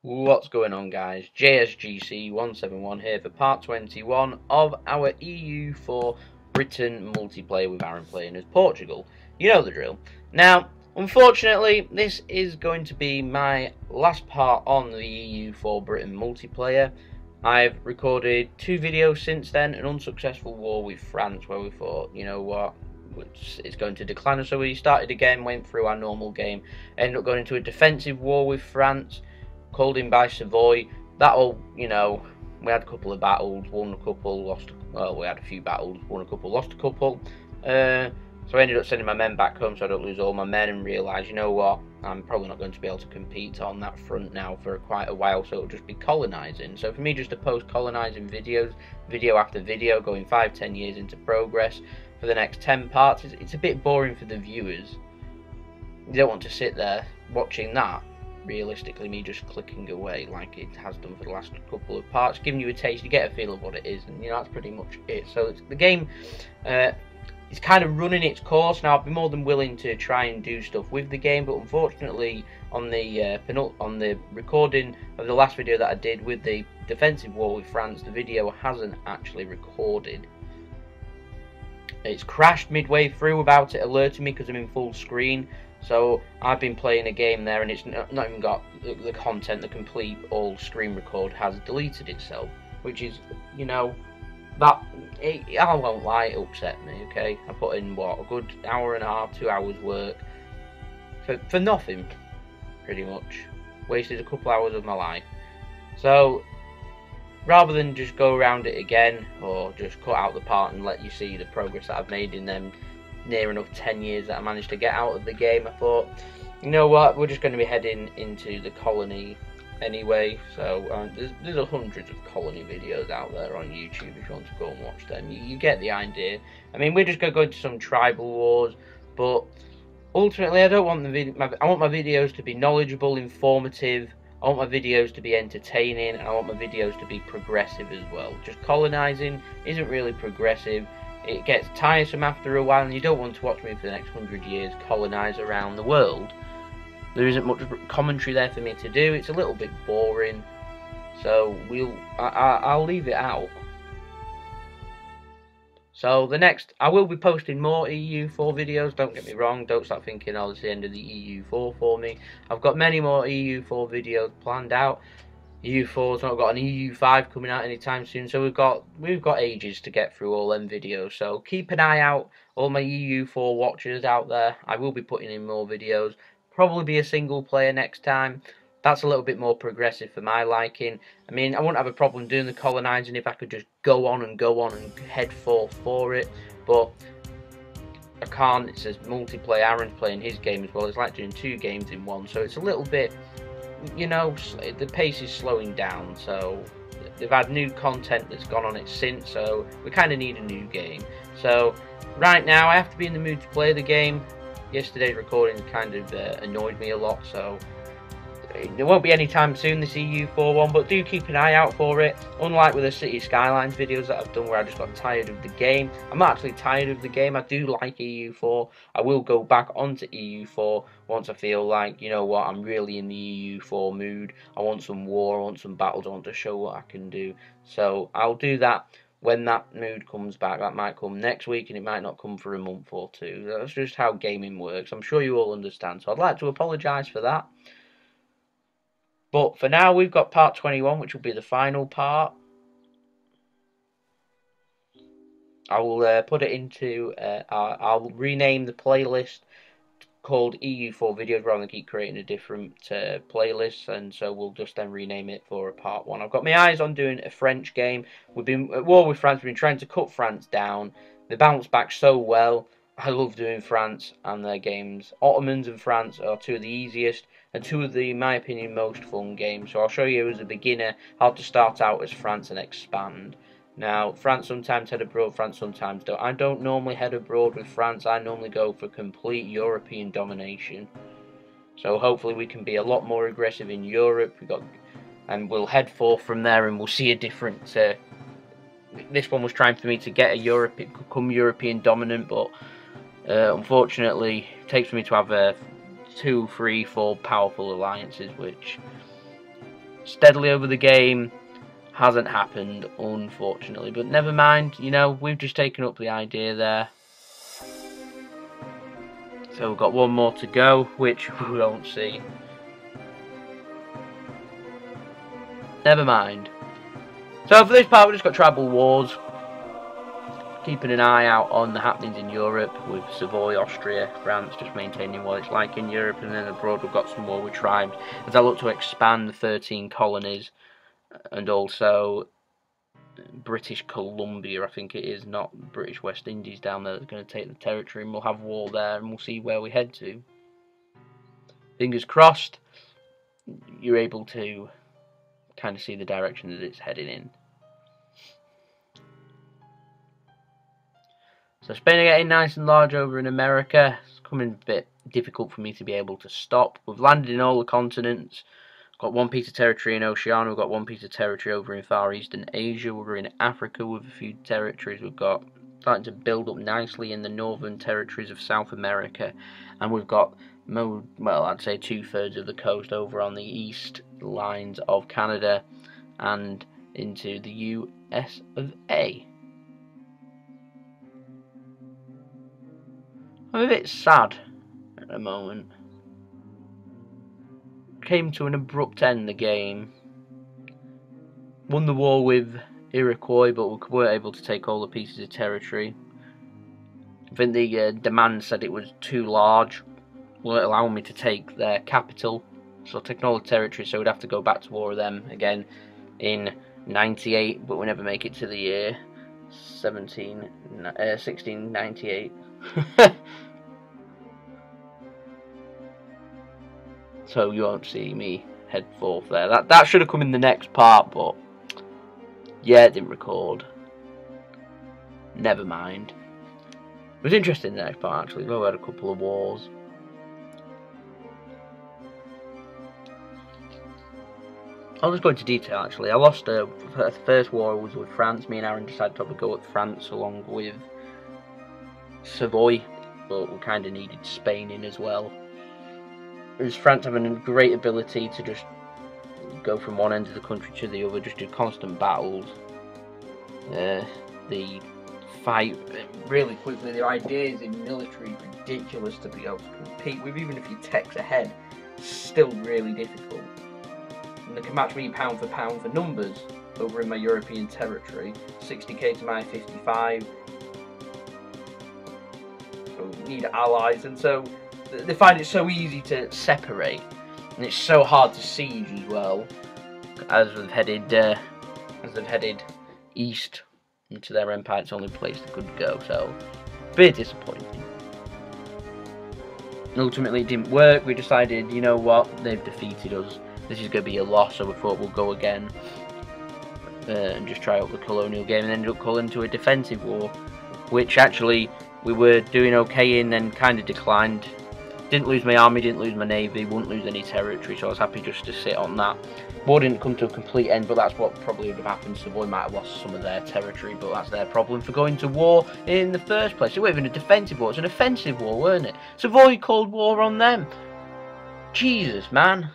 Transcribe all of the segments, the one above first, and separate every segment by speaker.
Speaker 1: What's going on, guys? JSGC 171 here for part 21 of our EU4 Britain multiplayer with Aaron playing as Portugal. You know the drill. Now, unfortunately, this is going to be my last part on the EU4 Britain multiplayer. I've recorded 2 videos since then, an unsuccessful war with France where we thought, you know what, it's going to decline, so we started again, went through our normal game, ended up going into a defensive war with France, called in by Savoy. That all, you know, we had a couple of battles, won a couple, lost, well, we had a few battles, won a couple, lost a couple, so I ended up sending my men back home so I don't lose all my men, and realised, you know what, I'm probably not going to be able to compete on that front now for quite a while, so it'll just be colonising. So for me just to post colonising videos, video after video, going 5-10 years into progress for the next 10 parts, it's a bit boring for the viewers. You don't want to sit there watching that. Realistically, me just clicking away like it has done for the last couple of parts, giving you a taste, you get a feel of what it is, and you know, that's pretty much it. So the game is kind of running its course now. I'd be more than willing to try and do stuff with the game, but unfortunately on the recording of the last video that I did with the defensive war with France, the video hasn't actually recorded. It's crashed midway through without it alerting me because I'm in full screen. So I've been playing a game there and it's not even got the content. The complete all screen record has deleted itself, which is, you know, I won't lie, it upset me. Okay, I put in what, a good hour and a half, 2 hours work for nothing, pretty much. Wasted a couple hours of my life. So rather than just go around it again or just cut out the part and let you see the progress that I've made in them near enough 10 years that I managed to get out of the game, I thought, you know what, we're just going to be heading into the colony anyway. So there's hundreds of colony videos out there on YouTube if you want to go and watch them. You get the idea. I mean, we're just going to go into some tribal wars, but ultimately I don't want I want my videos to be knowledgeable, informative. I want my videos to be entertaining, and I want my videos to be progressive as well. Just colonising isn't really progressive. It gets tiresome after a while, and you don't want to watch me for the next 100 years colonise around the world. There isn't much commentary there for me to do. It's a little bit boring, so I'll leave it out. So I will be posting more EU4 videos, don't get me wrong. Don't start thinking, oh, it's the end of the EU4 for me. I've got many more EU4 videos planned out. EU4's not got an EU5 coming out anytime soon, so we've got ages to get through all them videos. So keep an eye out, all my EU4 watchers out there. I will be putting in more videos. Probably be a single player next time. That's a little bit more progressive for my liking. I mean, I wouldn't have a problem doing the colonising if I could just go on and head forth for it, but I can't. It says multiplayer. Aaron's playing his game as well. It's like doing 2 games in one, so it's a little bit, you know, the pace is slowing down. So they've had new content that's gone on it since, so we kind of need a new game. So right now I have to be in the mood to play the game. Yesterday's recording kind of annoyed me a lot, so there won't be any time soon, this EU4 one, but do keep an eye out for it. Unlike with the City Skylines videos that I've done where I just got tired of the game, I'm not actually tired of the game. I do like EU4. I will go back onto EU4 once I feel like, you know what, I'm really in the EU4 mood. I want some war, I want some battles, I want to show what I can do. So I'll do that when that mood comes back. That might come next week and it might not come for a month or 2. That's just how gaming works. I'm sure you all understand. So I'd like to apologise for that. But for now, we've got part 21, which will be the final part. I will put it into, I'll rename the playlist called EU4 videos rather than keep creating a different playlist, and so we'll just then rename it for a part 1. I've got my eyes on doing a French game. We've been at war with France, we've been trying to cut France down. They bounce back so well. I love doing France and their games. Ottomans and France are 2 of the easiest and 2 of the, in my opinion, most fun games. So I'll show you as a beginner how to start out as France and expand. Now, France sometimes head abroad, France sometimes don't. I don't normally head abroad with France. I normally go for complete European domination. So hopefully we can be a lot more aggressive in Europe. And we'll head forth from there, and we'll see a different. This one was trying for me to get become European dominant, but unfortunately, it takes me to have 2, 3, 4 powerful alliances, which steadily over the game. Hasn't happened, unfortunately, but never mind. You know, we've just taken up the idea there. So we've got one more to go, which we won't see. Never mind. So for this part, we've just got tribal wars. Keeping an eye out on the happenings in Europe with Savoy, Austria, France, just maintaining what it's like in Europe, and then abroad we've got some more with tribes as I look to expand the 13 colonies, and also British Columbia, I think it is, not British West Indies down there, that's going to take the territory, and we'll have war there, and we'll see where we head to. Fingers crossed, you're able to kind of see the direction that it's heading in. So Spain are getting nice and large over in America. It's becoming a bit difficult for me to be able to stop. We've landed in all the continents. Got one piece of territory in Oceania. We've got one piece of territory over in Far Eastern Asia. We're in Africa with a few territories. We've got starting to build up nicely in the northern territories of South America. And we've got, well, I'd say 2/3 of the coast over on the east lines of Canada and into the US of A. I'm a bit sad at the moment. Came to an abrupt end the game. Won the war with Iroquois, but we weren't able to take all the pieces of territory. I think the demand said it was too large. Wouldn't allow me to take their capital. So taking all the territory, so we'd have to go back to war with them again in 98, but we never make it to the year 1698. So you won't see me head forth there. That should have come in the next part, but yeah, it didn't record. Never mind. It was interesting the next part actually. We had a couple of wars. I'll just go into detail actually. I lost the first war was with France. Me and Aaron decided to have a go at France along with Savoy, but we kind of needed Spain in as well. As France having a great ability to just go from one end of the country to the other, just do constant battles. The fight really quickly. Their ideas in military ridiculous to be able to compete with, even if you text ahead, still really difficult. And they can match me pound for numbers over in my European territory. 60k to my 55. So we need allies, and so they find it so easy to separate, and it's so hard to siege as well. As they've headed east into their empire, it's the only place they could go. So, a bit disappointing. And ultimately, it didn't work. We decided, you know what, they've defeated us. This is going to be a loss, so we thought we'll go again and just try out the colonial game, and ended up calling to a defensive war, which actually we were doing okay in, and kind of declined. Didn't lose my army, didn't lose my navy, wouldn't lose any territory, so I was happy just to sit on that. War didn't come to a complete end, but that's what probably would have happened. Savoy might have lost some of their territory, but that's their problem for going to war in the first place. It wasn't even a defensive war, it's an offensive war, weren't it? Savoy called war on them. Jesus, man.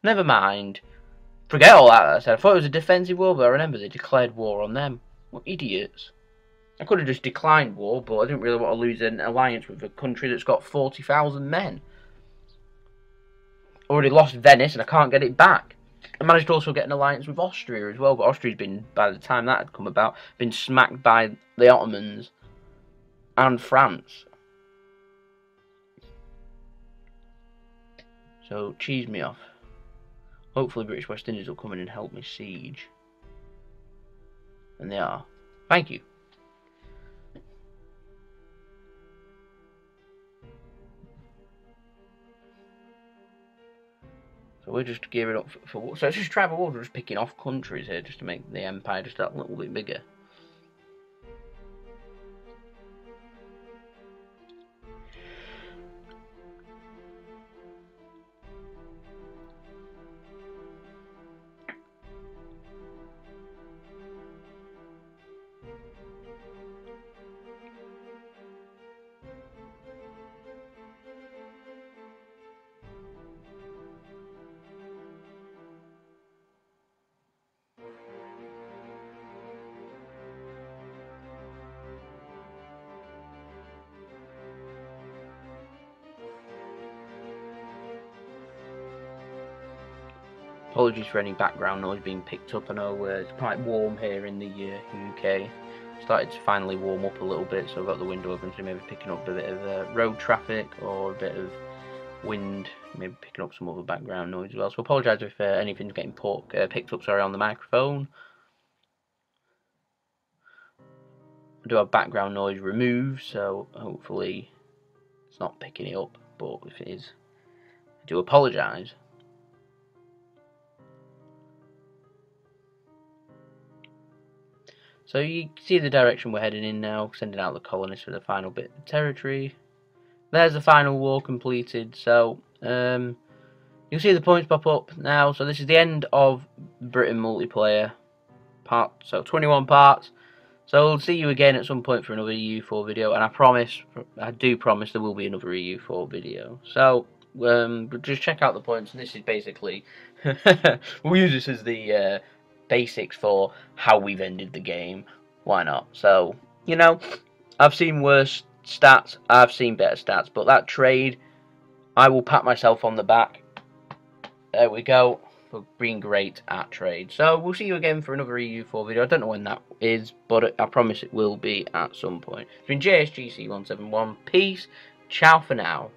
Speaker 1: Never mind. Forget all that I said. I thought it was a defensive war, but I remember they declared war on them. What idiots. I could have just declined war, but I didn't really want to lose an alliance with a country that's got 40,000 men. Already lost Venice, and I can't get it back. I managed to also get an alliance with Austria as well, but Austria's been, by the time that had come about, been smacked by the Ottomans and France. So, cheese me off. Hopefully British West Indies will come in and help me siege. And they are. Thank you. So we're just gearing up for war. So it's just tribal wars. We're just picking off countries here just to make the empire just that little bit bigger. Apologies for any background noise being picked up. I know it's quite warm here in the UK. Started to finally warm up a little bit, so I've got the window open, so maybe picking up a bit of road traffic or a bit of wind, maybe picking up some other background noise as well. So apologise if anything's getting picked up, sorry, on the microphone. I do have background noise removed, so hopefully it's not picking it up, but if it is, I do apologise. So you see the direction we're heading in now, sending out the colonists for the final bit of territory. There's the final war completed, so you'll see the points pop up now. So this is the end of Britain multiplayer part, so 21 parts. So we'll see you again at some point for another EU4 video, and I do promise there will be another EU4 video. So just check out the points, and this is basically, we'll use this as the basics for how we've ended the game. Why not? So, you know, I've seen worse stats, I've seen better stats, but that trade, I will pat myself on the back. There we go, for being great at trade. So we'll see you again for another EU4 video. I don't know when that is, but I promise it will be at some point. It's been JSGC 171. Peace. Ciao for now.